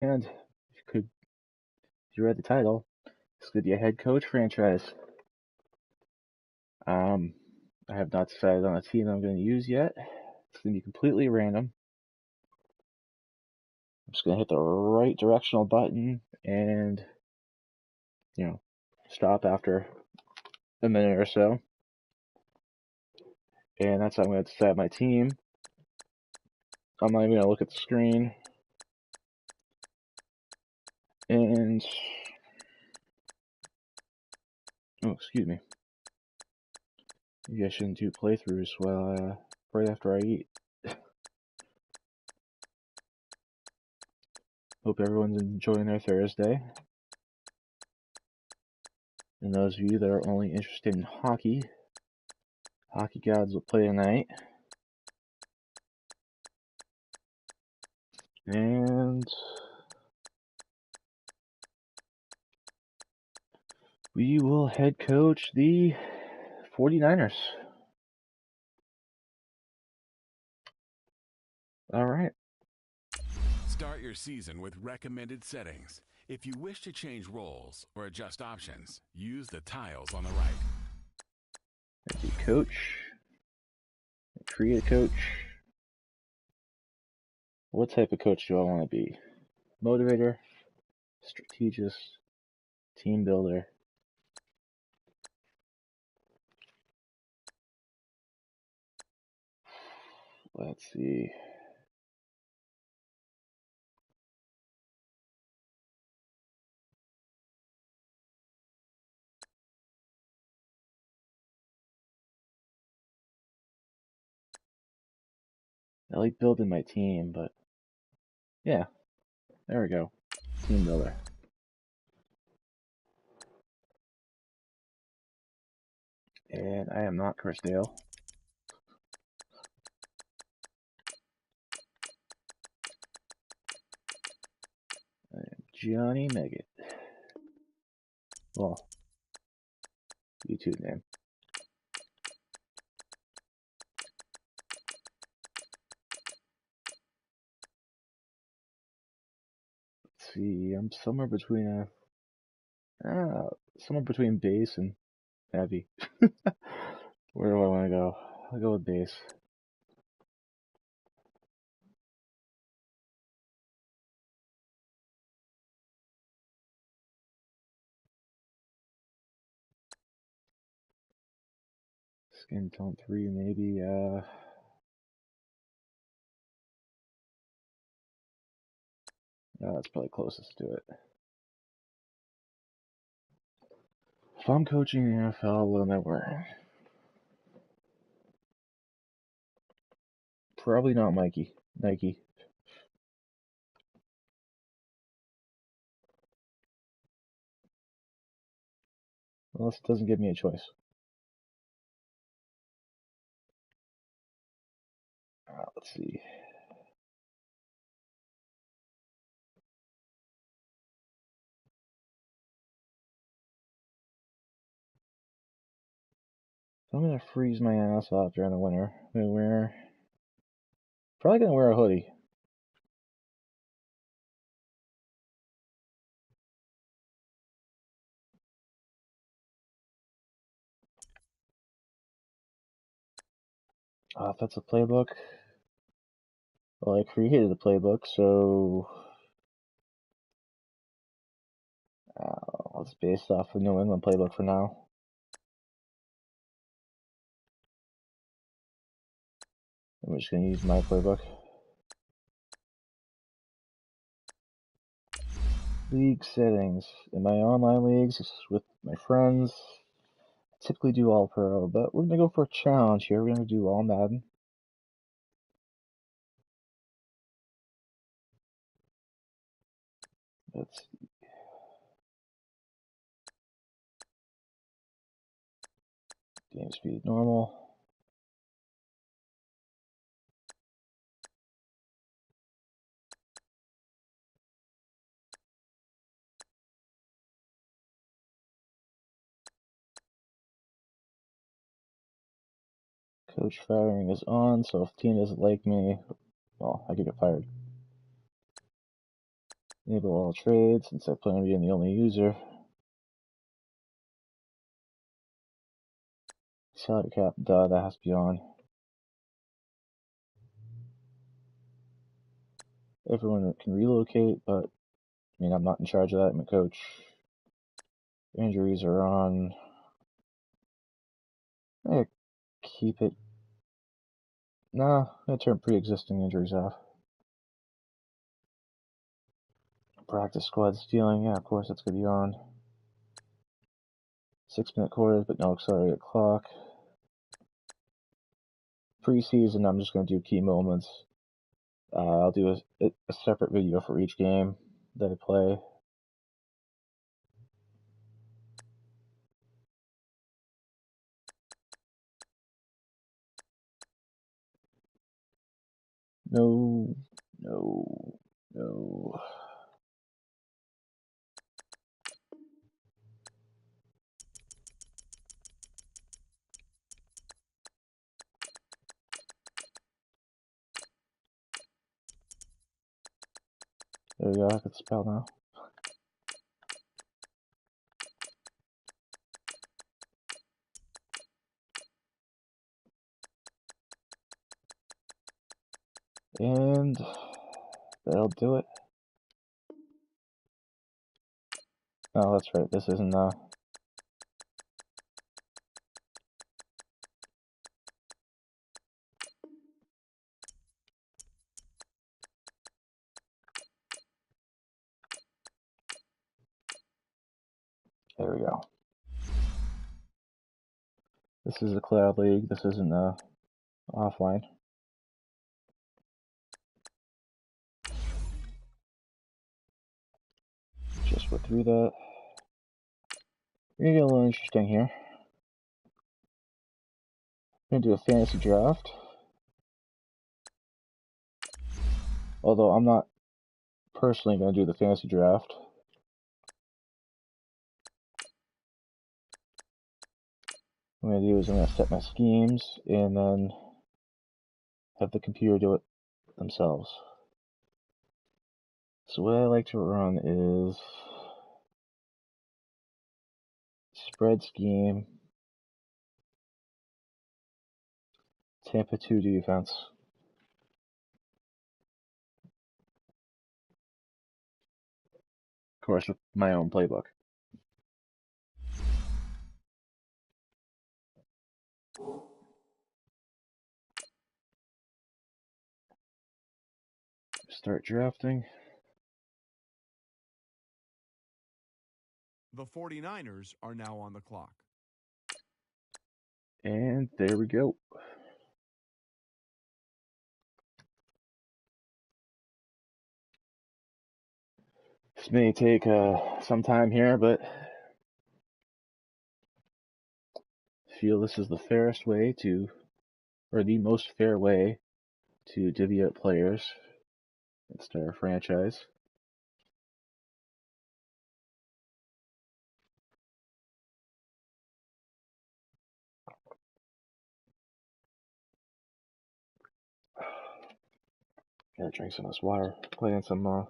And if you read the title, this could be a head coach franchise. I have not decided on a team I'm going to use yet. It's going to be completely random. I'm just going to hit the right directional button and, stop after a minute or so. And that's how I'm going to decide my team. I'm not even going to look at the screen. And, oh, excuse me. Maybe I shouldn't do playthroughs right after I eat. Hope everyone's enjoying their Thursday. And those of you that are only interested in hockey gods will play tonight. And we will head coach the 49ers. All right. Start your season with recommended settings. If you wish to change roles or adjust options, use the tiles on the right. Let's see, coach. Create a coach. What type of coach do I want to be? Motivator, strategist, team builder. Let's see. I like building my team, but yeah, there we go. Team builder. And I am not Chris Dale. I am Johnny Meggett. Well, YouTube name. Let's see, I'm somewhere between base and heavy. Where do I want to go? I'll go with base. Skin tone 3, maybe. No, that's probably closest to it. If I'm coaching the NFL, what am I wearing? Probably not Nike. Unless it doesn't give me a choice. Let's see. If I'm gonna freeze my ass off during the winter, probably gonna wear a hoodie. Offensive playbook. Well, I created the playbook, so it's based off the New England playbook for now. I'm just gonna use my playbook. League settings. In my online leagues with my friends, I typically do all pro, but we're gonna go for a challenge here. We're gonna do all Madden. Let's see. Game speed normal. Coach firing is on, so if team doesn't like me, well, I could get fired. Enable all trades since I plan on being the only user. Salary cap, duh, that has to be on. Everyone can relocate, but I mean, I'm not in charge of that. I'm a coach. Injuries are on. I keep it. Nah, I'm gonna turn pre-existing injuries off. Practice squad stealing, yeah, of course that's gonna be on. 6-minute quarters, but no accelerated clock. Preseason, I'm just gonna do key moments. I'll do a separate video for each game that I play. No, no, no. There we go, I can spell now. And that'll do it. Oh, that's right, this isn't, there we go. This is a Cloud League, this isn't, offline. Just went through that. We're gonna get a little interesting here. We're gonna do a fantasy draft. Although I'm not personally gonna do the fantasy draft. What I'm gonna do is I'm gonna set my schemes and then have the computer do it themselves. So what I like to run is spread scheme, Tampa 2 defense. Of course, with my own playbook. Start drafting. The 49ers are now on the clock. And there we go. This may take some time here, but I feel this is the fairest way to, or the most fair way to divvy up players and start a franchise. Gotta drink some of this water. Playing some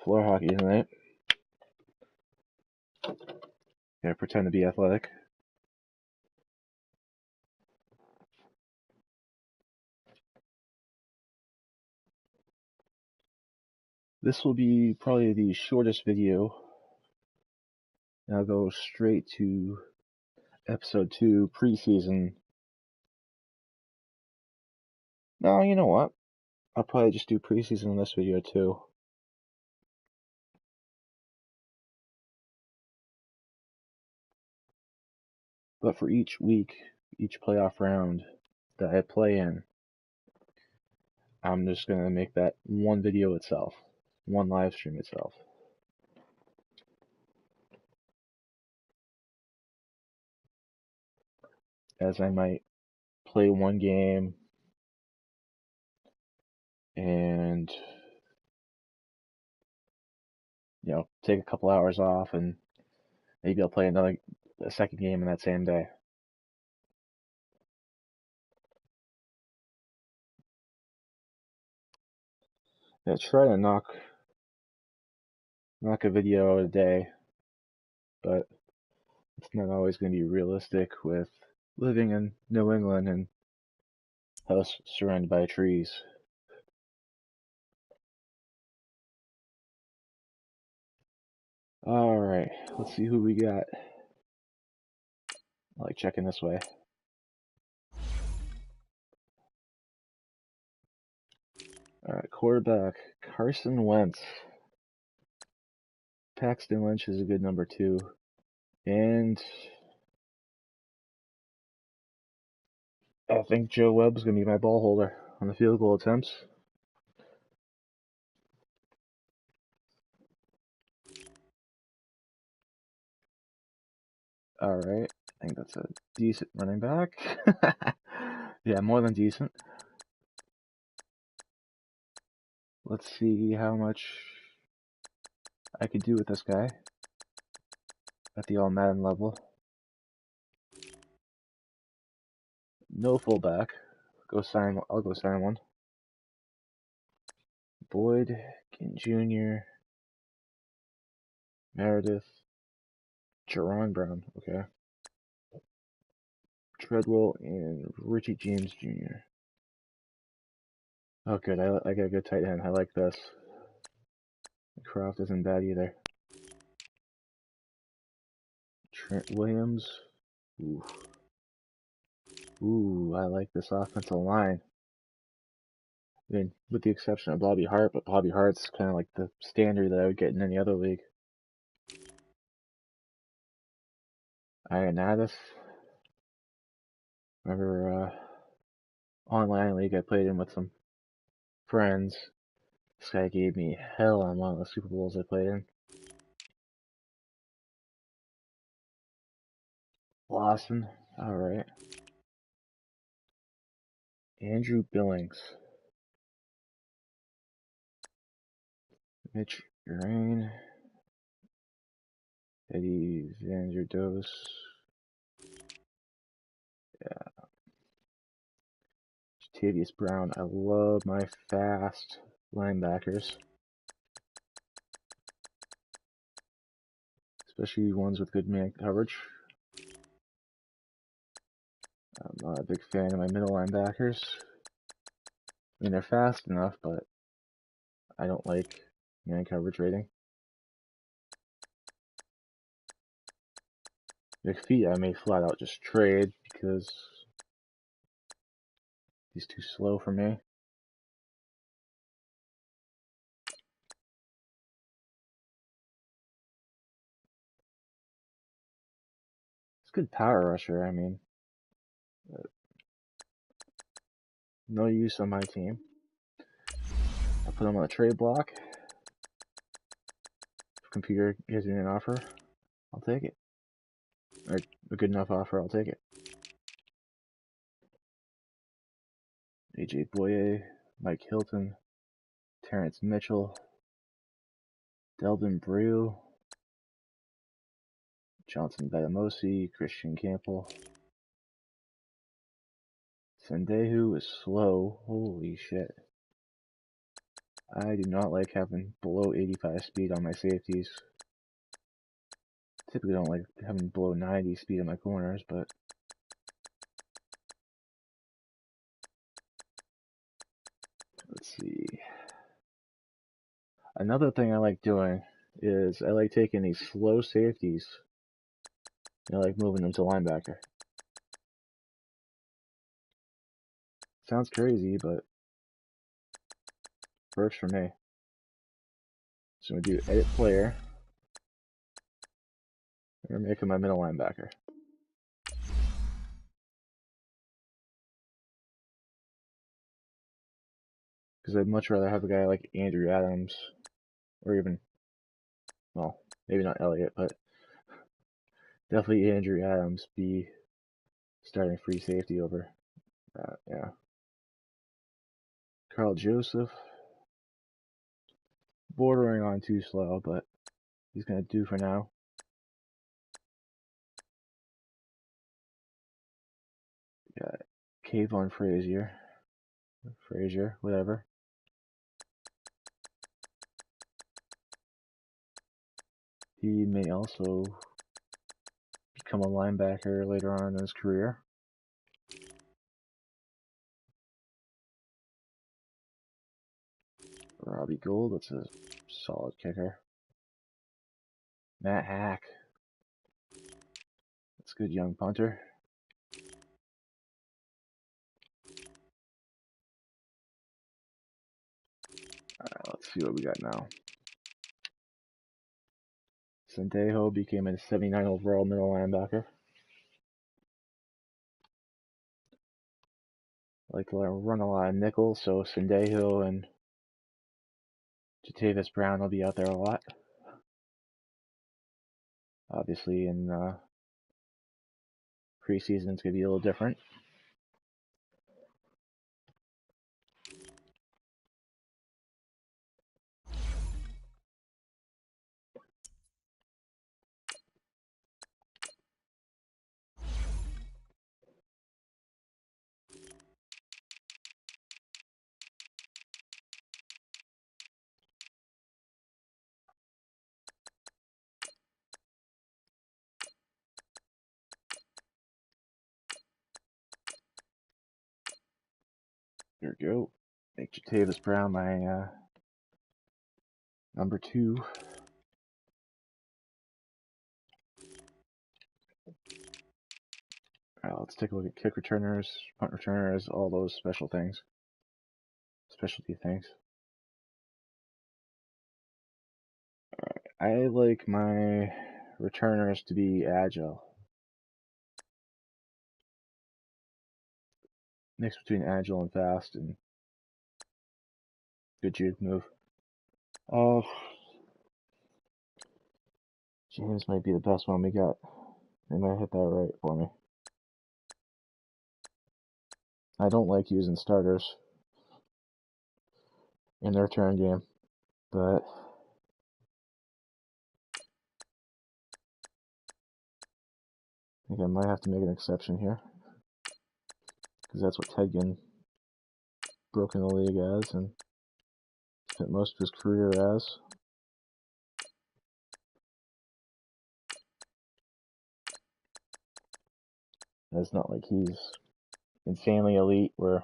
floor hockey tonight. Gotta pretend to be athletic. This will be probably the shortest video. And I'll go straight to episode 2, preseason. No, you know what? I'll probably just do preseason in this video too. But for each week, each playoff round that I play in, I'm just going to make that one video itself, one live stream itself. As I might play one game and, take a couple hours off, and maybe I'll play a second game in that same day. Yeah, try to knock knock a video a day, but it's not always going to be realistic with living in New England and house surrounded by trees. Alright, let's see who we got. I like checking this way. Alright, quarterback, Carson Wentz. Paxton Lynch is a good number 2. And I think Joe Webb's going to be my ball holder on the field goal attempts. Alright, I think that's a decent running back. Yeah, more than decent. Let's see how much I could do with this guy at the all Madden level. No fullback. I'll go sign one. Boyd, King Jr., Meredith, Jerron Brown, okay. Treadwell, and Richie James Jr. Oh, good. I got a good tight end. I like this. Croft isn't bad either. Trent Williams. Ooh. Ooh, I like this offensive line. I mean, with the exception of Bobby Hart, but Bobby Hart's kind of like the standard that I would get in any other league. Ioannidis. Remember, online league I played in with some friends. This guy gave me hell on one of the Super Bowls I played in. Lawson. Alright. Andrew Billings. Mitch Urain. Eddie Vanderdoes. Yeah. Jatavius Brown. I love my fast linebackers. Especially ones with good man coverage. I'm not a big fan of my middle linebackers. I mean, they're fast enough, but I don't like man coverage rating. McPhee I may flat out just trade because he's too slow for me. It's a good power rusher, I mean. No use on my team. I'll put him on the trade block. If computer gives me an offer, I'll take it. Or a good enough offer, I'll take it. AJ Boye, Mike Hilton, Terrence Mitchell, Delvin Brew, Johnson Batamosi, Christian Campbell. Sendehu is slow. Holy shit. I do not like having below 85 speed on my safeties. Typically don't like having below 90 speed on my corners, but let's see. Another thing I like doing is I like taking these slow safeties and I like moving them to linebacker. Sounds crazy, but works for me. So I'm going to do edit player. I'm going to make him my middle linebacker. Because I'd much rather have a guy like Andrew Adams, or even, well, maybe not Elliott, but definitely Andrew Adams be starting free safety over that, yeah. Carl Joseph, bordering on too slow, but he's going to do for now. Got Kayvon Frazier, whatever. He may also become a linebacker later on in his career. Robbie Gould, that's a solid kicker. Matt Hack, that's a good young punter. Alright, let's see what we got now. Sendejo became a 79 overall middle linebacker. Like to run a lot of nickel, so Sendejo and Jatavis Brown will be out there a lot. Obviously, in preseason, it's going to be a little different. There we go. Make Jatavis Brown my number 2. Alright, let's take a look at kick returners, punt returners, all those specialty things. I like my returners to be agile. Mix between agile and fast and good juke move. James might be the best one we got. They might hit that right for me. I don't like using starters in their return game, but I think I might have to make an exception here, because that's what Tedgen broke in the league as and spent most of his career as. It's not like he's insanely elite where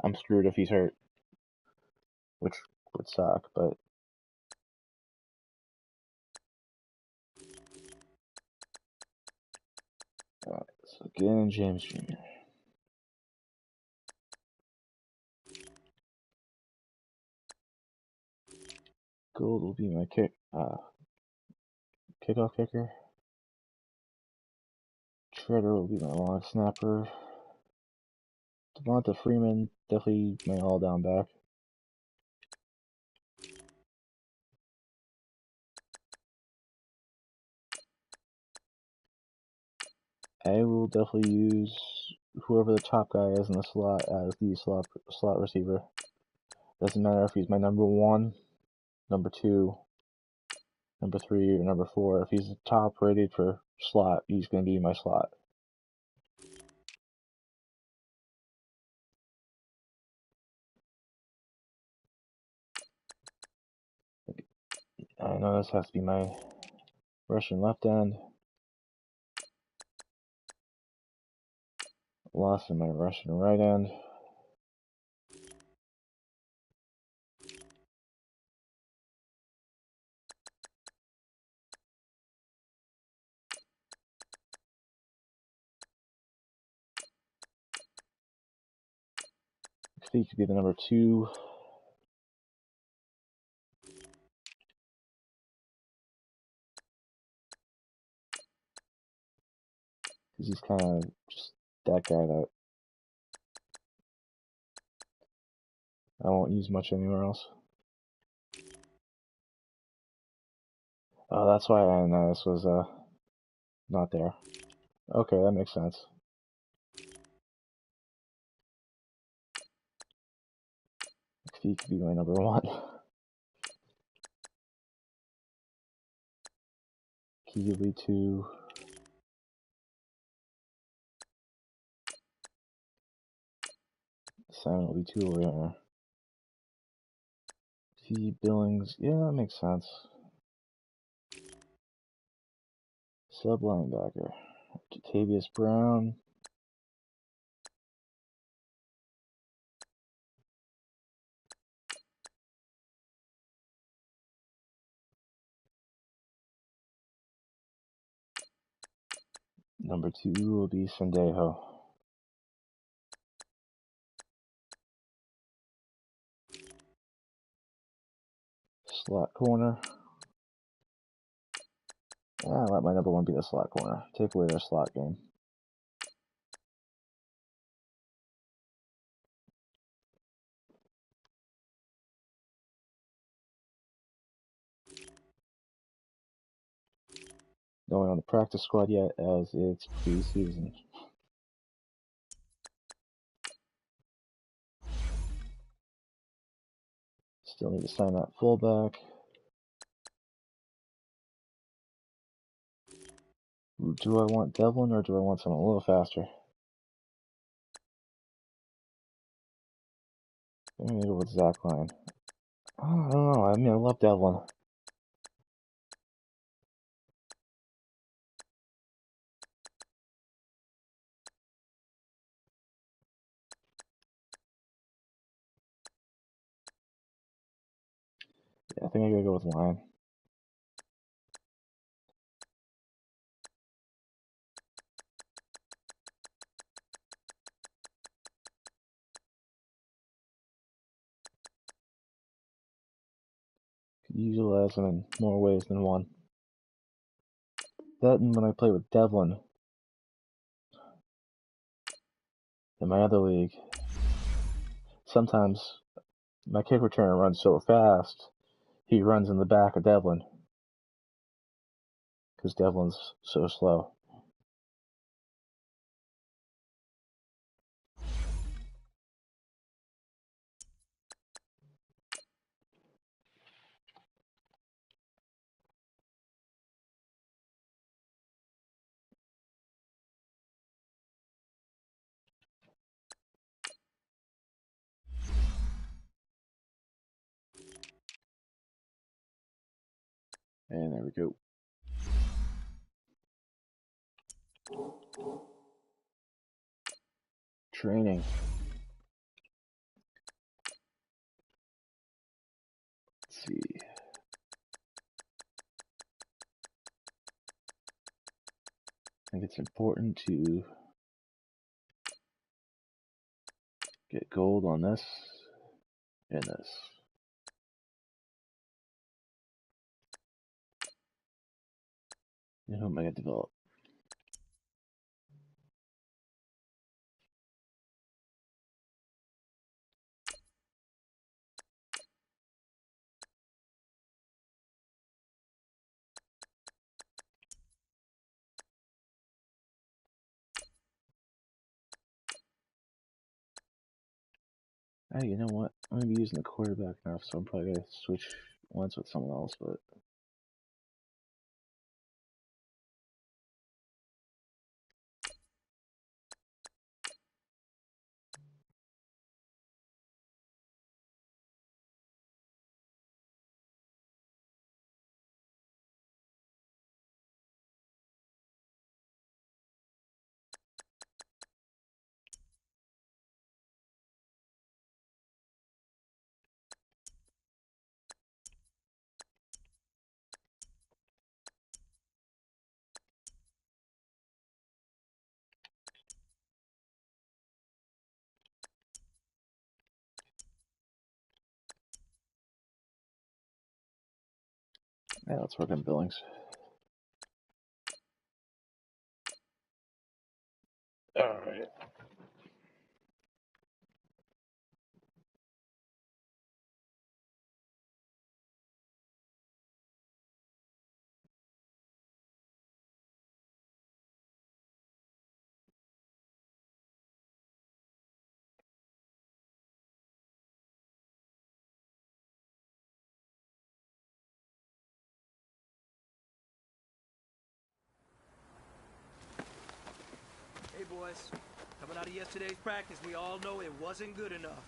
I'm screwed if he's hurt, which would suck, but alright, so again, James Jr. Gould will be my kickoff kicker. Shredder will be my long snapper. Devonta Freeman, definitely my all-down back. I will definitely use whoever the top guy is in the slot as the slot receiver. Doesn't matter if he's my number 1, number 2, number 3, or number 4. If he's the top rated for slot, he's going to be my slot. I know this has to be my Russian left end. Lost in my Russian right end. He could be the number 2. Because he's kind of just that guy that I won't use much anywhere else. Oh, that's why Ananias was not there. Okay, that makes sense. He could be my number 1. Key will be 2. Simon will be 2 over there. T. Billings, yeah, that makes sense. Sub linebacker. Jatavius Brown. Number 2 will be Sendejo. Slot corner. Let my number 1 be the slot corner. Take away their slot game. No one on the practice squad yet, as it's preseason. Still need to sign that fullback. Do I want Devlin or do I want someone a little faster? I'm gonna go with Zach Line. Oh, I don't know. I mean, I love Devlin. Yeah, I think I gotta go with Line. Could utilize him in more ways than one. That and when I play with Devlin in my other league, sometimes my kick returner runs so fast, he runs in the back of Devlin. Because Devlin's so slow. And there we go. Training. Let's see. I think it's important to get gold on this and this. And who am I going to develop? Hey, you know what? I'm going to be using the quarterback now, so I'm probably going to switch once with someone else, but yeah, let's work on Billings. Alright. Hey boys, coming out of yesterday's practice, we all know it wasn't good enough.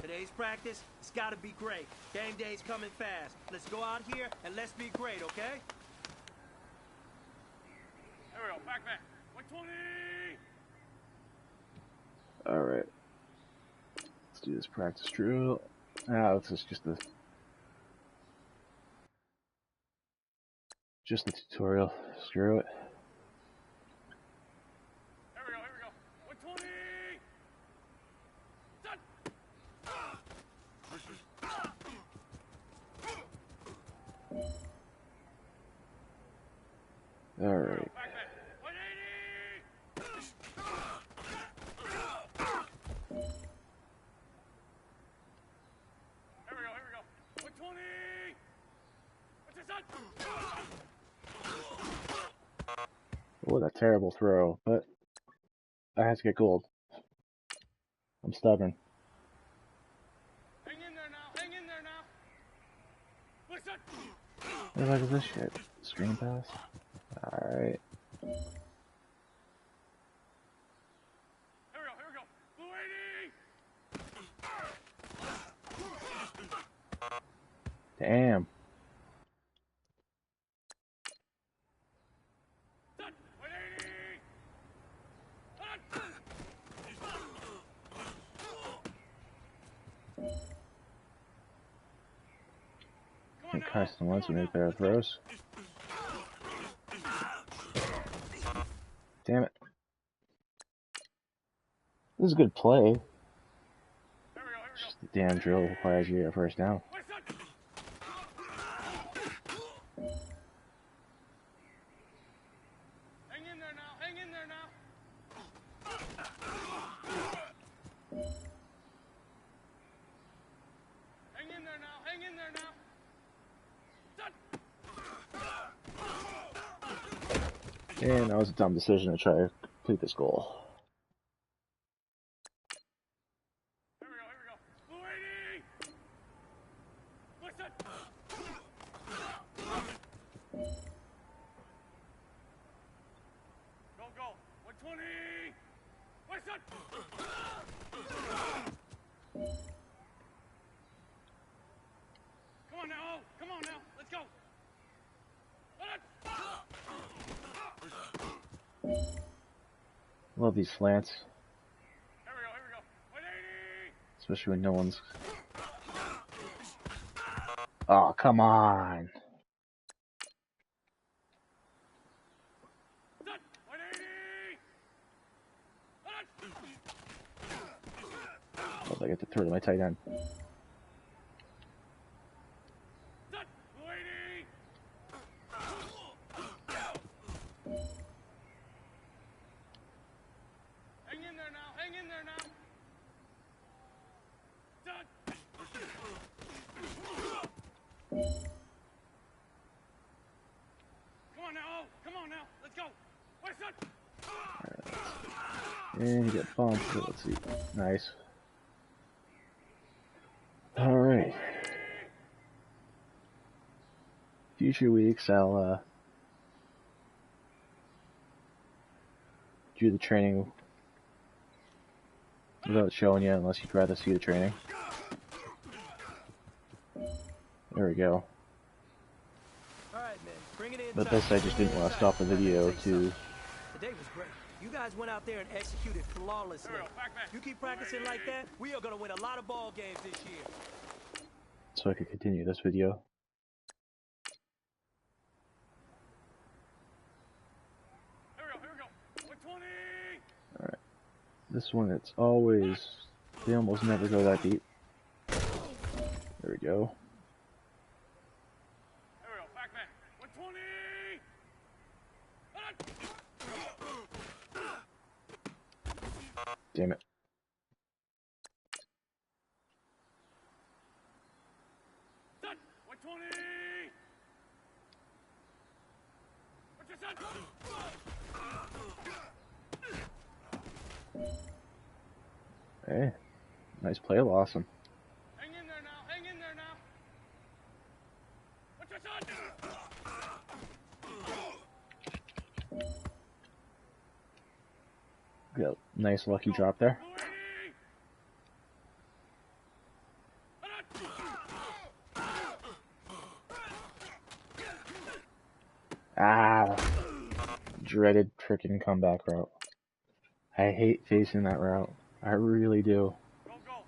Today's practice, it's gotta be great. Game day's coming fast. Let's go out here and let's be great, okay? Alright. Let's do this practice drill. Ah, this is just the tutorial. Screw it. Here we go. 120! Done! Alright. Back man. 180! Here we go. 120! What's this on? Oh, that terrible throw, but I have to get gold. I'm stubborn. Hang in there now. Listen! What the heck is this shit? Screen pass? Alright. Here we go. Blue 80! Damn. Done! 180! I think Carson wants to make better throws. Damn it. This is a good play. Just the damn drill requires you to get a first down. Hang in there now. Hang in there now. Done. And that was a dumb decision to try to complete this goal. Here we go. Blue 80! Listen! Go. 120! Listen! Come on now. Let's go. Love these slants. Here we go. 180! Especially when no one's... Oh, come on. Done. 180! Oh, I get to throw to my tight end. Done. Blue 80! Hang in there now. Done. Come on now. Let's go. Listen! And you get bumped. So let's see. Nice. Alright. Future weeks, I'll do the training without showing you, unless you'd rather see the training. There we go. All right, man. Bring it in. But this, I just didn't want to stop the video to... The day was great. You guys went out there and executed flawlessly. You keep practicing like that, we are going to win a lot of ball games this year. so I could continue this video. Here we go. 120! Alright. This one, it's always... They almost never go that deep. There we go. Here we go. Back man. 120! Damn it. Done. 120! What's your son? Hey. Nice play, awesome. Hang in there now. What's your son? Got a nice lucky drop there. Ah, dreaded freaking comeback route. I hate facing that route. I really do. Go, go.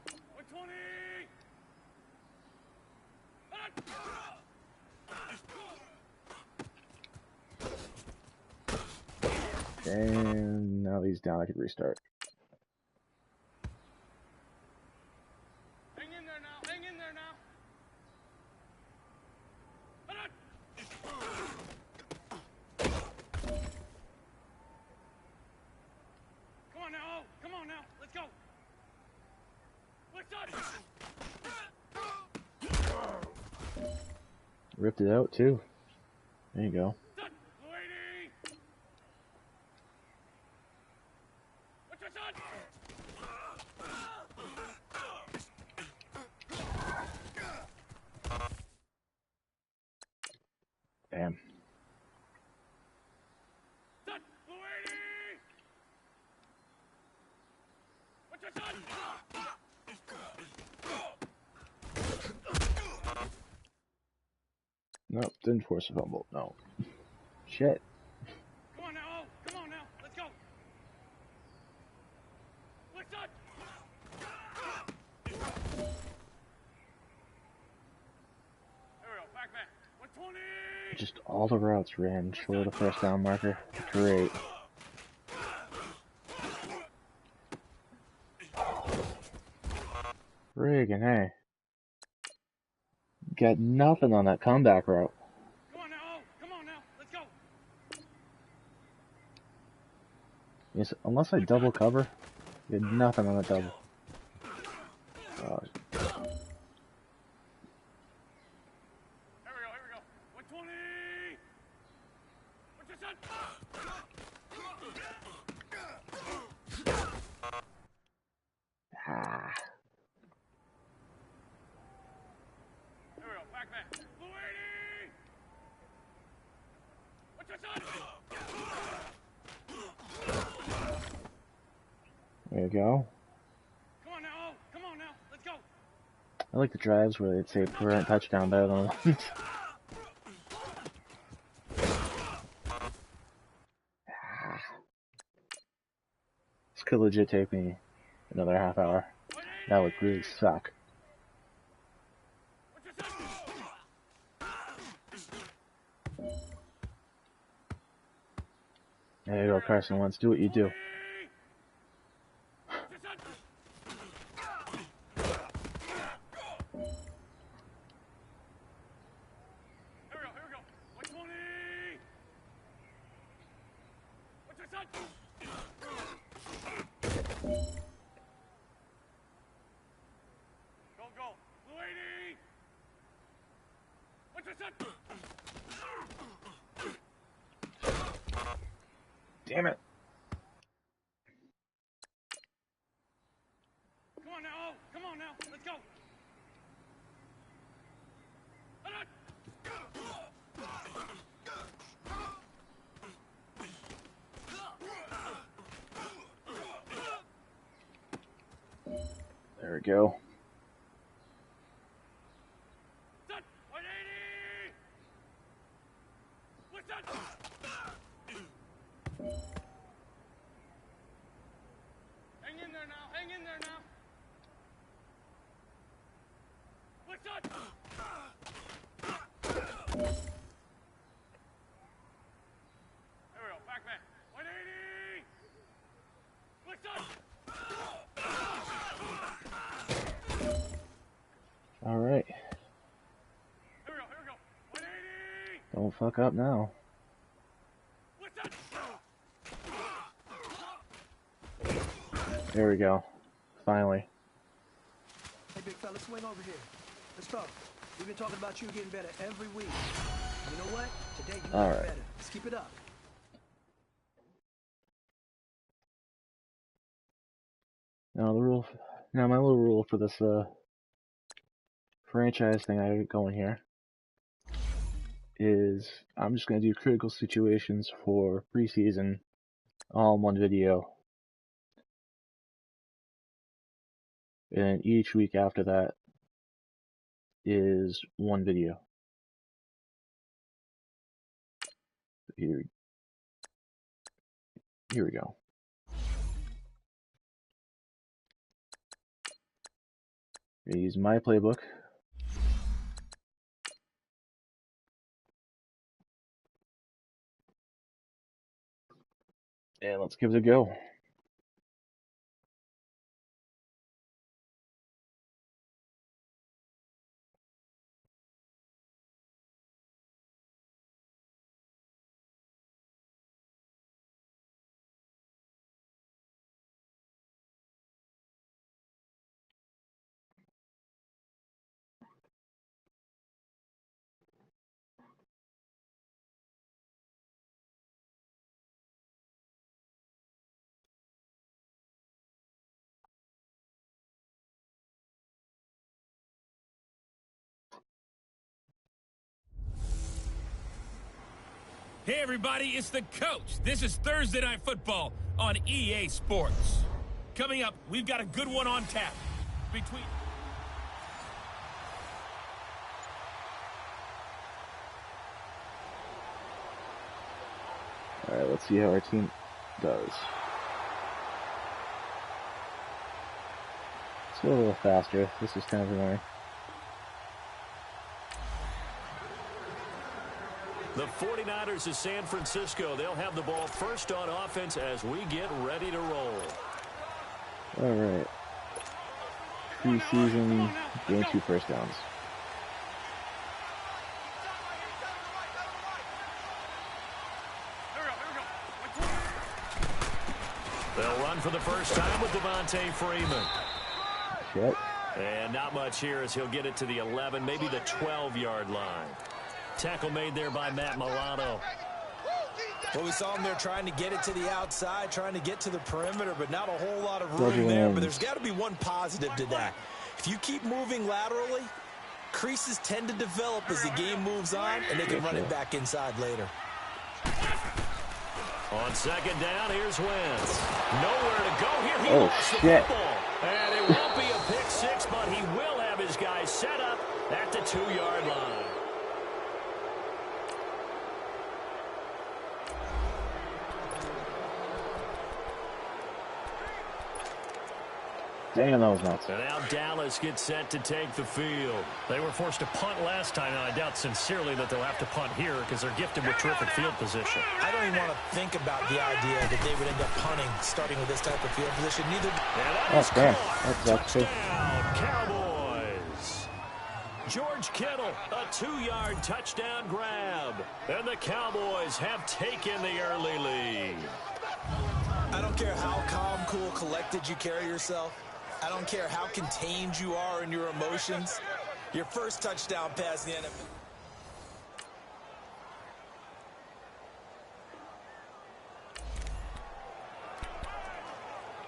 120! And now that he's down, I can restart. Hang in there now. Hang in there now. Come on now. Come on now. Let's go. Ripped it out too. There you go. Damn. Nope, didn't force a fumble. No. Shit. Come on now. Come on now. Let's go. There we go. Back. 120. Just all the routes ran short of the first down marker. Great. Friggin' hey. Got nothing on that comeback route. Come on now. Let's go. Yes, unless I double cover, you had nothing on that double. Here we go. 120. What's your son? Ah. Here we go. Back. 280. What's your son? There you go. Come on now. Let's go. I like the drives where they'd say prevent touchdown better than once. This could legit take me another half hour. That would really suck. There you go, Carson Wentz. Do what you do. Here we go. 120. What's your son? Go. 280. What's your son? Damn it. Come on now. Let's go. There we go. 180. What's that? Hang in there now. What's that? There we go. Back. 180. What's that? Alright. Here we go. 180. Don't fuck up now. What's that? There we go. Finally. Hey, big fella, swing over here. Let's talk. We've been talking about you getting better every week. You know what? Today you All got right. better. Let's keep it up. Now my little rule for this franchise thing I got going here is I'm just gonna do critical situations for preseason all in one video. And each week after that is one video. Here Here we go. I'm gonna use my playbook. And let's give it a go. Hey everybody, it's the coach. This is Thursday Night Football on EA Sports. Coming up, we've got a good one on tap. Between... Alright, let's see how our team does. Let's go a little faster. This is kind of annoying. The 49ers of San Francisco, they'll have the ball first on offense as we get ready to roll. Alright. Preseason, gain 2 first downs. They'll run for the first time with Devontae Freeman. Shit. And not much here as he'll get it to the 11, maybe the 12-yard line. Tackle made there by Matt Milano. Well, we saw him there trying to get it to the outside, trying to get to the perimeter, but not a whole lot of room there. But there's got to be one positive to that. If you keep moving laterally, creases tend to develop as the game moves on, and they can run it back inside later. On second down, here's Wentz. Nowhere to go here. He lost the football. And it won't be a pick six, but he will have his guys set up at the 2-yard line. Damn, that was nuts. And now Dallas gets set to take the field. They were forced to punt last time, and I doubt sincerely that they'll have to punt here because they're gifted with terrific field position. I don't even want to think about the idea that they would end up punting starting with this type of field position. Neither. Oh, damn. That's touchdown, Cowboys. George Kittle, a 2-yard touchdown grab. And the Cowboys have taken the early lead. I don't care how calm, cool, collected you carry yourself. I don't care how contained you are in your emotions. Your first touchdown pass in the NFL.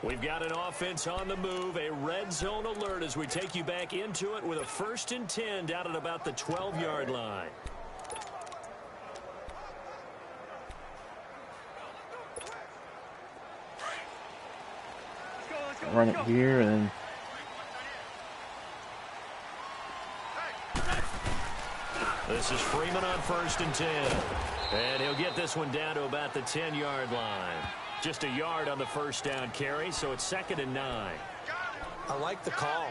We've got an offense on the move, a red zone alert as we take you back into it with a 1st and 10 down at about the 12-yard line. Run it here and this is Freeman on 1st and 10. And he'll get this one down to about the 10-yard line. Just a yard on the first down carry, so it's 2nd and 9. I like the call.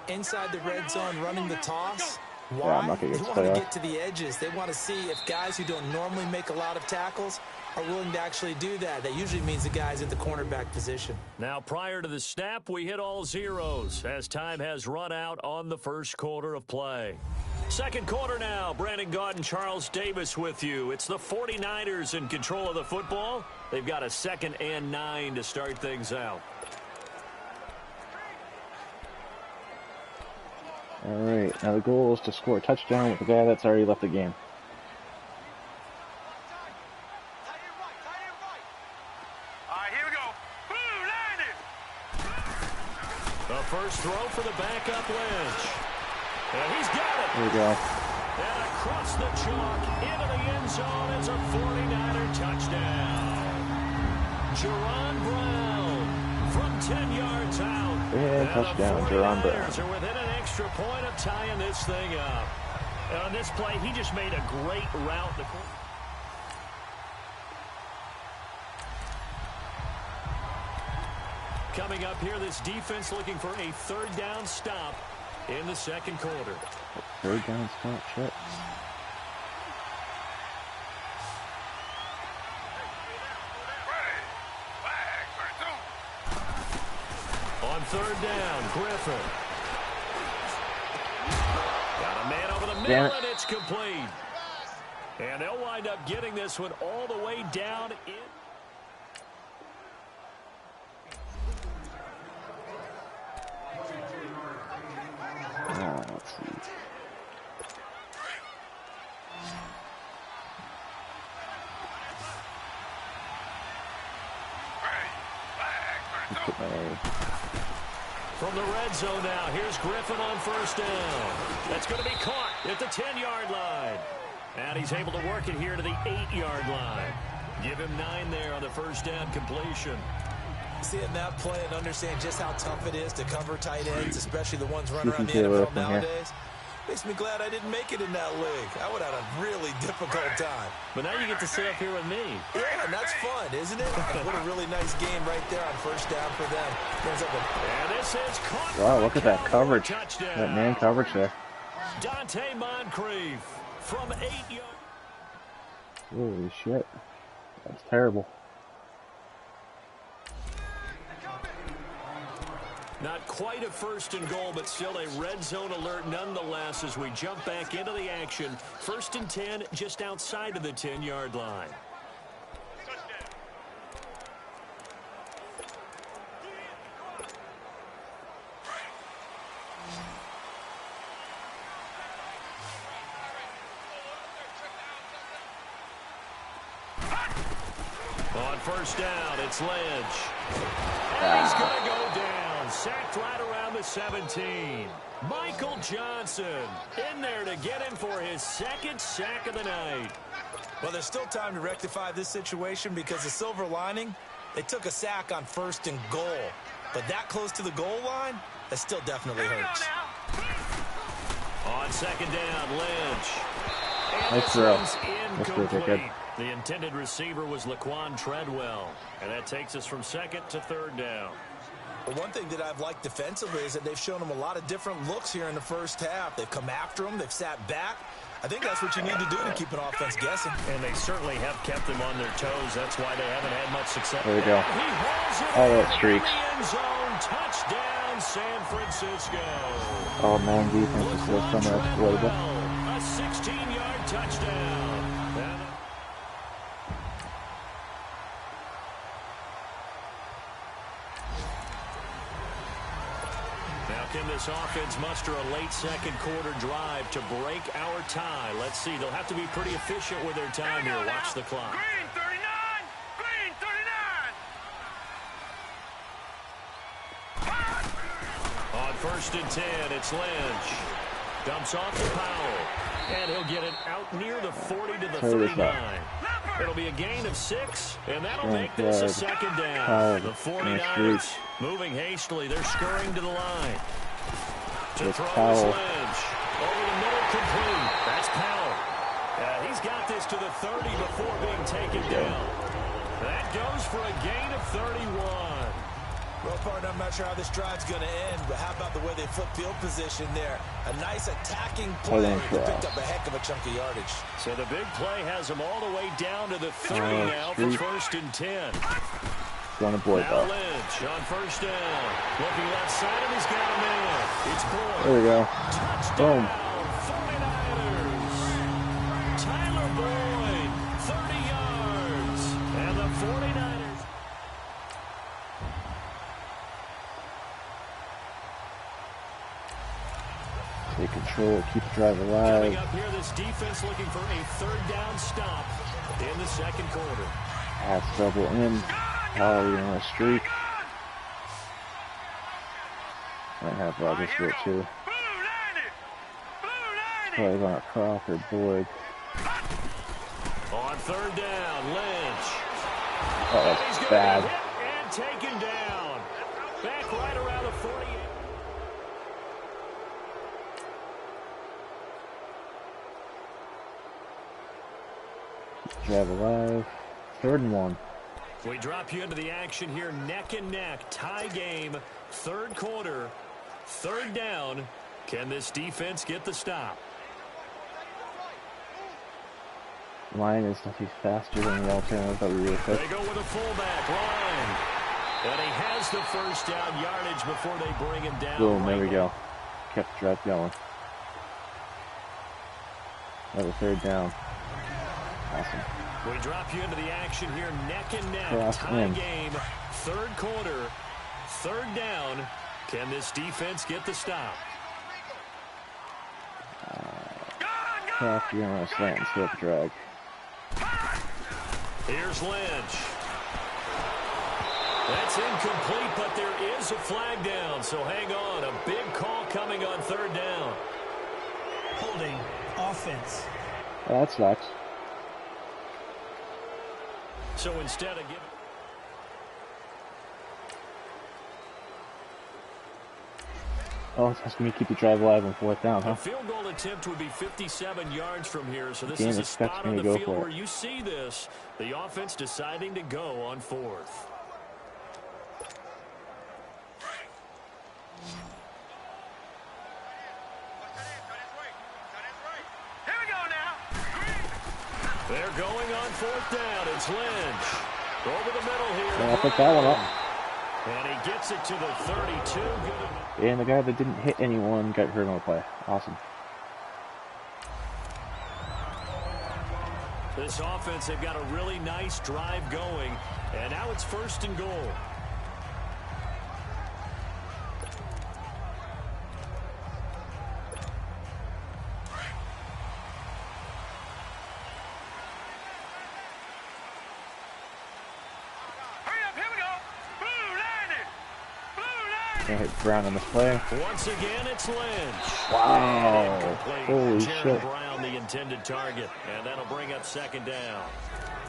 Inside the red zone, running the toss. Why? Yeah, I'm not gonna They want to get to the edges. They want to see if guys who don't normally make a lot of tackles are willing to actually do that. That usually means the guy's at the cornerback position. Now, prior to the snap, we hit all zeros as time has run out on the first quarter of play. Second quarter now. Brandon Gaudin and Charles Davis with you. It's the 49ers in control of the football. They've got a 2nd and 9 to start things out. alright, now the goal is to score a touchdown with the guy that's already left the game. The first throw for the backup Lynch. And he's got it. There we go. And across the chalk into the end zone. It's a 49er touchdown. Jerron Brown from 10 yards out. And touchdown, Jerron Brown. Are within an extra point of tying this thing up. And on this play, he just made a great route. Coming up here, this defense looking for a third down stop in the second quarter. Third down stop, shit. On third down, Griffin. Got a man over the middle, and it's complete. And they'll wind up getting this one all the way down in. Let's see. From the red zone now, here's Griffin on first down. That's going to be caught at the 10-yard line. And he's able to work it here to the 8-yard line. Give him 9 there on the first down completion. Seeing that play and understand just how tough it is to cover tight ends, especially the ones running around the NFL nowadays, makes me glad I didn't make it in that league. I would have had a really difficult time. But now you get to sit up here with me. Yeah, and that's fun, isn't it? What a really nice game right there on first down for them. And this is caught. Wow, look at that coverage. That man coverage there. Dante Moncrief from 8 yards. Holy shit. That's terrible. Not quite a first and goal, but still a red zone alert nonetheless as we jump back into the action. First and 10, just outside of the 10-yard line. On first down, it's Lynch. And he's going to go down. Sacked right around the 17. Michael Johnson in there to get him for his second sack of the night. Well, there's still time to rectify this situation because the silver lining, they took a sack on first and goal. But that close to the goal line, that still definitely hurts. On second down, Lynch. And nice throw. Incomplete. The intended receiver was Laquan Treadwell. And that takes us from second to third down. Well, one thing that I've liked defensively is that they've shown them a lot of different looks here in the first half. They've come after them. They've sat back. I think that's what you need to do to keep an offense guessing. And they certainly have kept them on their toes. That's why they haven't had much success. There we go. All that streaks. Touchdown, San Francisco. Oh, man, defense is still somewhat exploitable. A 16-yard touchdown. Can this offense muster a late second quarter drive to break our tie? Let's see. They'll have to be pretty efficient with their time here. Watch the clock. Green 39! Green 39! On first and 10, it's Lynch. Dumps off to Powell. And he'll get it out near the 40 to the 39. It'll be a gain of 6, and that'll make this a second down. The 49ers moving hastily. They're scurrying to the line. To throw is Lynch. Over the middle, complete. That's Powell. He's got this to the 30 before being taken down. That goes for a gain of 31. Well, partner, I'm not sure how this drive's going to end, but how about the way they flip field position there? A nice attacking play that picked up a heck of a chunk of yardage. So the big play has them all the way down to the 30 now for first and 10. Going to board now Lynch on first down. Looking left side, and he's got a man. It's Boyd. There we go. Touchdown, 49ers. Tyler Boyd, 30 yards. And the 49ers. Take control, keep the drive alive. Coming up here, this defense looking for a third down stop in the second quarter. Pass double in. Oh, you're on a streak. Might have Rodgers do it too. Play on Crawford, Boyd. On third down, Lynch. Oh, that's bad. And taken down. Back right around the 48. Drive alive. Third and 1. We drop you into the action here, neck and neck, tie game, third quarter, third down. Can this defense get the stop? Line is definitely faster than the alternative that we really took. They go with a fullback line. And he has the first down yardage before they bring him down. Boom, there we go. Kept the drive going. Another third down. Awesome. We drop you into the action here, neck and neck, Cross tie in. game, third quarter, third down. Can this defense get the stop? Crafty, you're going to slant and skip drag. Here's Lynch. That's incomplete, but there is a flag down, so hang on. A big call coming on third down. Holding offense. Oh, that sucks. So instead of giving... Oh, it's asking me to keep the drive alive on fourth down, huh? A field goal attempt would be 57 yards from here, so this Game is a expects spot me on to the go field for it. where you see this. The offense deciding to go on fourth. They're going on fourth down. It's Lynch. Over the middle here. Yeah, I'll pick that one up. And he gets it to the 32. Good. And the guy that didn't hit anyone got hurt on the play. Awesome. This offense, they've got a really nice drive going. And now it's first and goal. Gonna hit Brown on this play. Once again, it's Lynch. Wow. Incomplete. Holy Jared shit. Brown, the intended target. And that'll bring up second down.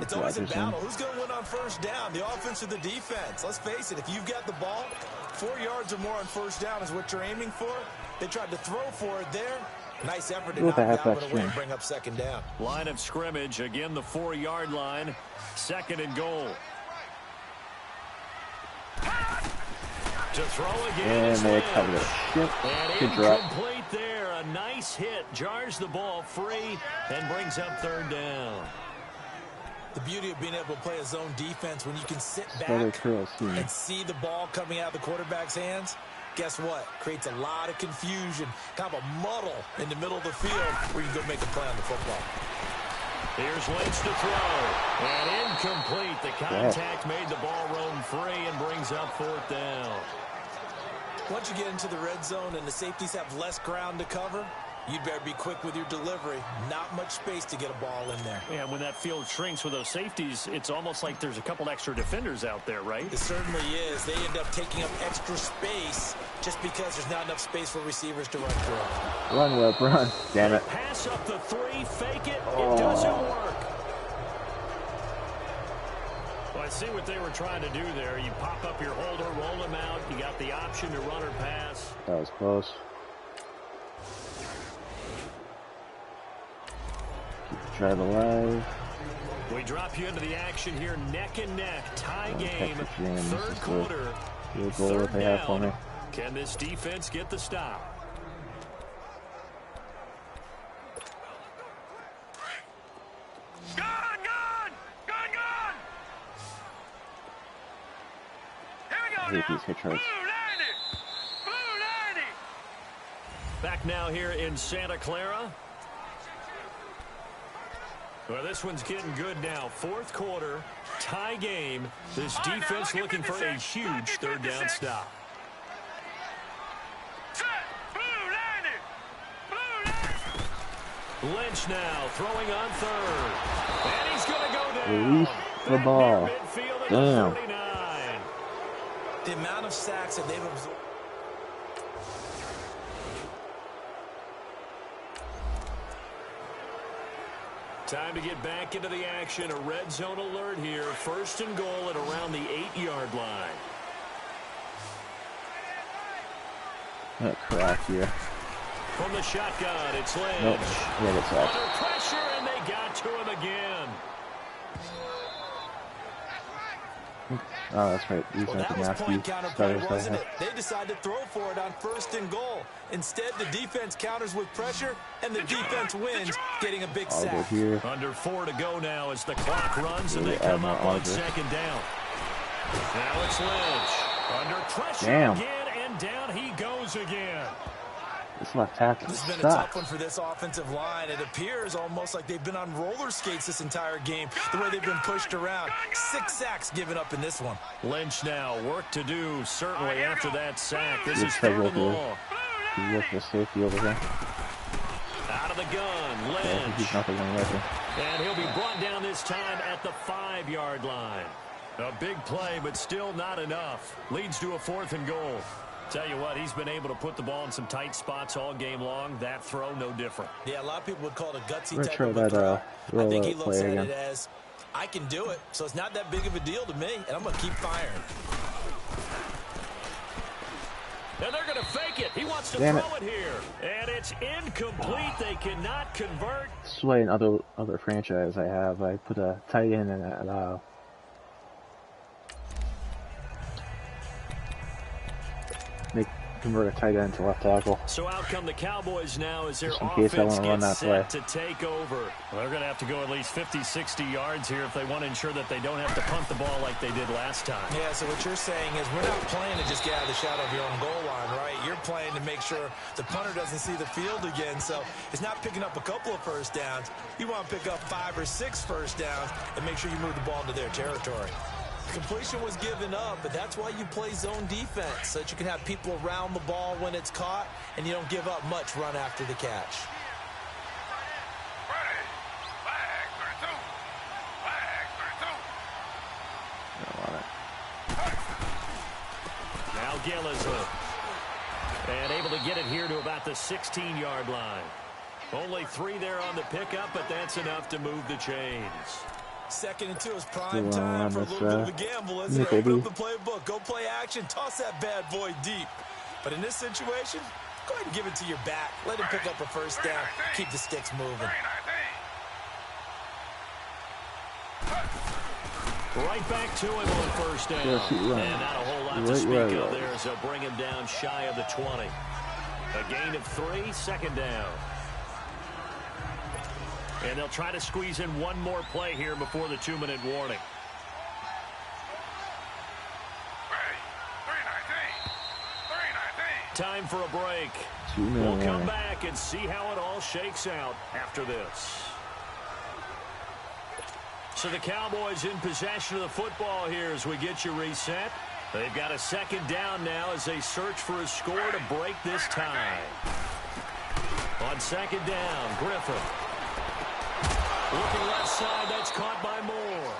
It's always a battle. Who's going to win on first down, the offense or the defense? Let's face it, if you've got the ball, 4 yards or more on first down is what you're aiming for. They tried to throw for it there. Nice effort to knock that one away and bring up second down. Line of scrimmage, again the 4-yard line. Second and goal. To throw again. And they covered it. Shit. Good drop. Incomplete there. A nice hit. Jars the ball free and brings up third down. The beauty of being able to play a zone defense when you can sit back and see the ball coming out of the quarterback's hands, guess what? Creates a lot of confusion, kind of a muddle in the middle of the field where you can go make a play on the football. Here's Lynch to throw. And incomplete. The contact made the ball roam free and brings up fourth down. Once you get into the red zone and the safeties have less ground to cover, you'd better be quick with your delivery. Not much space to get a ball in there. Yeah, when that field shrinks with those safeties, it's almost like there's a couple extra defenders out there, right? It certainly is. They end up taking up extra space just because there's not enough space for receivers to run through. Run, Webb, run. Damn it. Pass up the 3, fake it. It doesn't work. Well, I see what they were trying to do there. You pop up your holder, roll him out. You got the option to run or pass. That was close. Drive alive. We drop you into the action here, neck and neck, tie game, third quarter, Field goal that they have for me. Can this defense get the stop? I hate these hit charts. Back now here in Santa Clara. Well, this one's getting good now. Fourth quarter, tie game. This defense looking for a huge third down stop. Lynch now throwing on third. And he's going to go down. Release the ball. Damn. The amount of sacks that they've absorbed. Time to get back into the action. A red zone alert here. First and goal at around the 8-yard line. Oh, crap here. From the shotgun, it's Lynch. Nope. Yeah, that's off. Under pressure, and they got to him again. Oh, that's right. These Well, are that the was nasty point counterpoint, starters I wasn't have. it? They decided to throw for it on 1st and goal. Instead, the defense counters with pressure, and the defense wins, getting a big I'll go sack. here. Under 4 to go now as the clock runs and Really they add come more up on Oliver. 2nd down. Now it's Lynch. Under pressure Damn. again, and down he goes again. This left tackle This has been a sucks. tough one for this offensive line. It appears almost like they've been on roller skates this entire game, the way they've been pushed around. 6 sacks given up in this one. Lynch now, work to do, certainly after that sack. This Good is 3rd trouble and here. long. He worked the safety over here. Out of the gun, Yeah, I think he's Lynch. not going to let him. And he'll be brought down this time at the 5-yard line. A big play, but still not enough. Leads to a 4th and goal. Tell you what, he's been able to put the ball in some tight spots all game long. That throw, no different. Yeah, a lot of people would call it a gutsy We're type try of a that, throw. I think he roll looks play at again. it as, I can do it, so it's not that big of a deal to me, and I'm going to keep firing. And they're going to fake it. He wants to Damn throw it here. And it's incomplete. They cannot convert. This is why in other franchise I have, I put a tight end in that convert a tight end to left tackle. So out come the Cowboys now as their Just in case I offense wanna run gets that set to take over. Well, they're going to have to go at least 50, 60 yards here if they want to ensure that they don't have to punt the ball like they did last time. Yeah, so what you're saying is we're not playing to just get out of the shadow of your own goal line, right? You're playing to make sure the punter doesn't see the field again. So it's not picking up a couple of first downs. You want to pick up 5 or 6 first downs and make sure you move the ball into their territory. Completion was given up, but that's why you play zone defense, so that you can have people around the ball when it's caught, and you don't give up much run after the catch. Now Gillis and able to get it here to about the 16-yard line. Only 3 there on the pickup, but that's enough to move the chains. 2nd and 2 is prime time for a little bit of a gamble. Let's open up the playbook. Go play action. Toss that bad boy deep. But in this situation, go ahead and give it to your back. Let him pick up a first down. Keep the sticks moving. Right back to him on first down. And not a whole lot to speak of there, so bring him down shy of the 20. A gain of 3, 2nd down. And they'll try to squeeze in one more play here before the 2-minute warning. Time for a break. We'll come back and see how it all shakes out after this. So the Cowboys in possession of the football here as we get you reset. They've got a 2nd down now as they search for a score to break this tie. On 2nd down, Griffin. Looking left side, that's caught by Moore.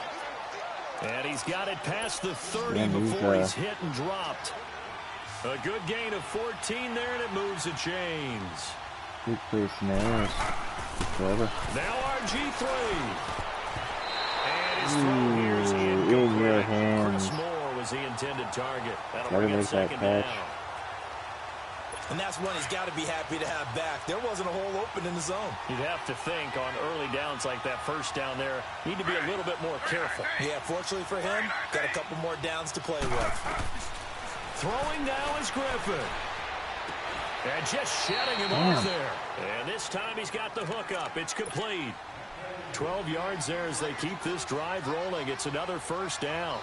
And he's got it past the 30 before he's hit and dropped. A good gain of 14 there, and it moves the chains. Good place now. Forever. Now RG3. And his throw here is incomplete. Chris Moore was the intended target. That'll bring it 2nd down. And that's one he's got to be happy to have back. There wasn't a hole open in the zone. You'd have to think on early downs like that first down there, need to be a little bit more careful. Yeah, fortunately for him, got a couple more downs to play with. Throwing now is Griffin. And just shutting him off there. And this time he's got the hook up. It's complete. 12 yards there as they keep this drive rolling. It's another first down.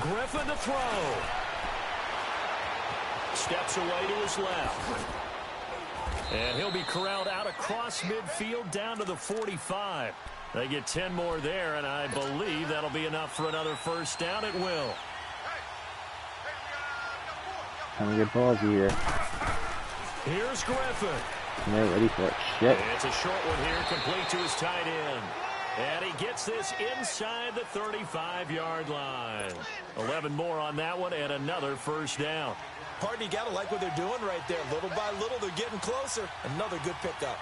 Griffin to throw. Steps away to his left. And he'll be corralled out across midfield down to the 45. They get 10 more there, and I believe that'll be enough for another first down. It will. Time to get ballsy here. Here's Griffin. And they're ready for it. Shit. It's a short one here, complete to his tight end. And he gets this inside the 35-yard line. 11 more on that one, and another first down. Partner, you got to like what they're doing right there. Little by little, they're getting closer. Another good pickup.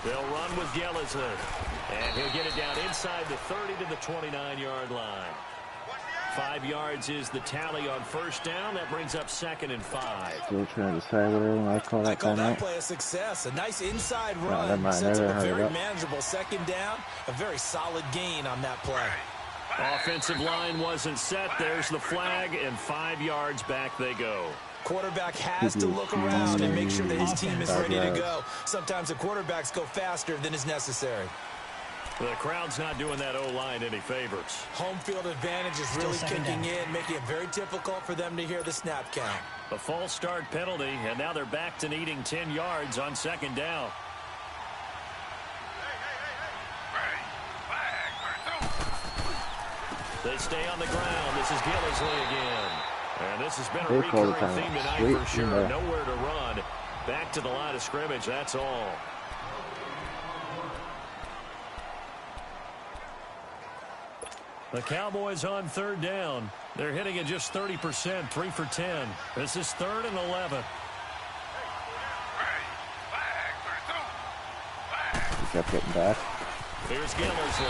They'll run with Gillison. And he'll get it down inside the 30 to the 29-yard line. 5 yards is the tally on first down. That brings up 2nd and 5. Still trying to decide whether I call that timeout. Play a success. A nice inside Never run. mind. Sets up a Hurry very up. manageable 2nd down. A very solid gain on that play. Offensive line wasn't set. There's the flag, and 5 yards back they go. Quarterback has to look around and make sure that his team is ready to go. Sometimes the quarterbacks go faster than is necessary. The crowd's not doing that O-line any favors. Home field advantage is really kicking in, making it very difficult for them to hear the snap count. A false start penalty, and now they're back to needing 10 yards on 2nd down. They stay on the ground. This is Gillisley again. And this has been a recurring theme tonight for sure. Nowhere to run. Back to the line of scrimmage, that's all. The Cowboys on 3rd down. They're hitting at just 30%, 3 for 10. This is 3rd and 11. He kept getting back. Here's Gillisley.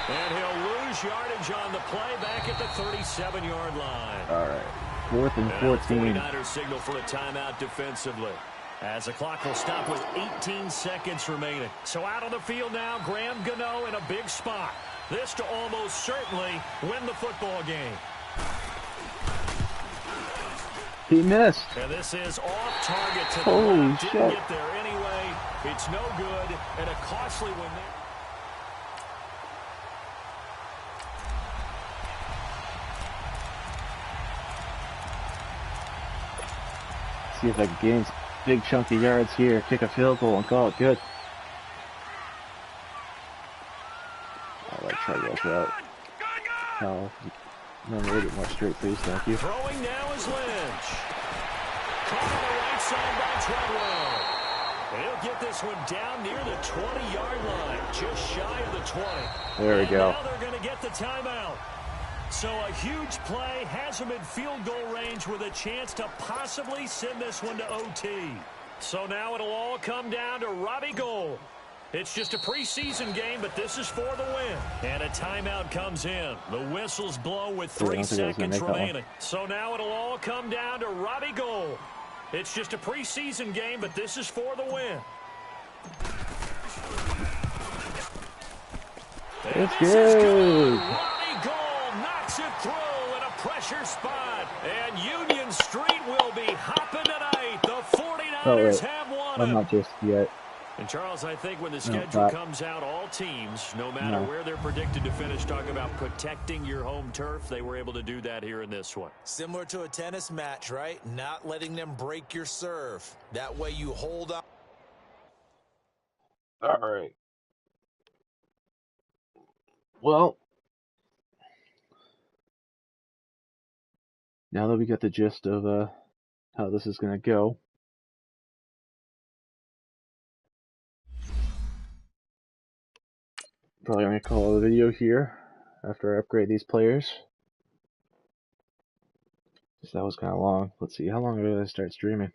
And he'll lose yardage on the play back at the 37-yard line. All right. 4th and 14. 49ers signal for a timeout defensively. As the clock will stop with 18 seconds remaining. So out on the field now, Graham Gano in a big spot. This to almost certainly win the football game. He missed. And this is off target to the Holy left. shit. Didn't get there anyway. It's no good and a costly one there. See if I can gain some big chunky yards here, kick a field goal, and call it good. I like try to go route. No, a little bit more straight, please. Thank you. Throwing now is Lynch. Caught on the right side by Treadwell. And he'll get this one down near the 20-yard line, just shy of the 20. There we go. Now they're going to get the timeout. So a huge play has them in field goal range with a chance to possibly send this one to OT. So now it'll all come down to Robbie Gould. It's just a preseason game, but this is for the win. And a timeout comes in. The whistles blow with 3 seconds remaining. So now it'll all come down to Robbie Gould. It's just a preseason game, but this is for the win. It's good. Robbie Gould knocks it through in a pressure spot. And Union Street will be hopping tonight. The 49ers have won it. I'm not just yet. And Charles, I think when the schedule comes out, all teams, no matter where they're predicted to finish, talk about protecting your home turf. They were able to do that here in this one. Similar to a tennis match, right? Not letting them break your serve. That way you hold on. All right. Well, now that we got the gist of how this is going to go, probably going to call the video here after I upgrade these players. So that was kind of long. Let's see, how long ago did I start streaming?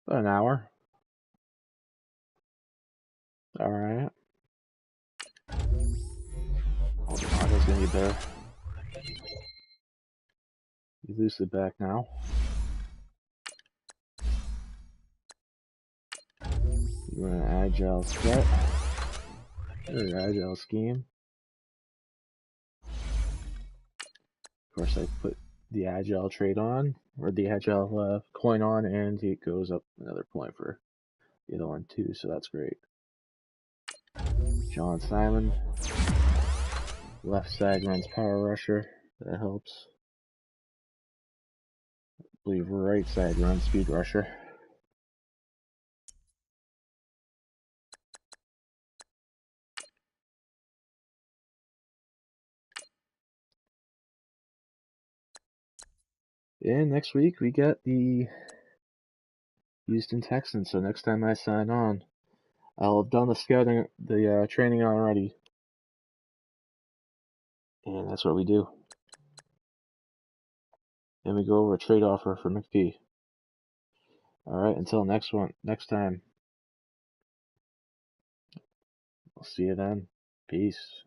About an hour. Alright. Oh, the audio's gonna get better. You lose it back now. You run an agile set. Very agile scheme. Of course, I put the agile trade on, or the agile coin on, and it goes up another point for the other one too, so that's great. John Simon. Left side runs power rusher. That helps. I believe right side runs speed rusher. And next week we got the Houston Texans. So next time I sign on, I'll have done the scouting, the training already. And that's what we do. Then we go over a trade offer for McPhee. Alright, until next time. I'll see you then. Peace.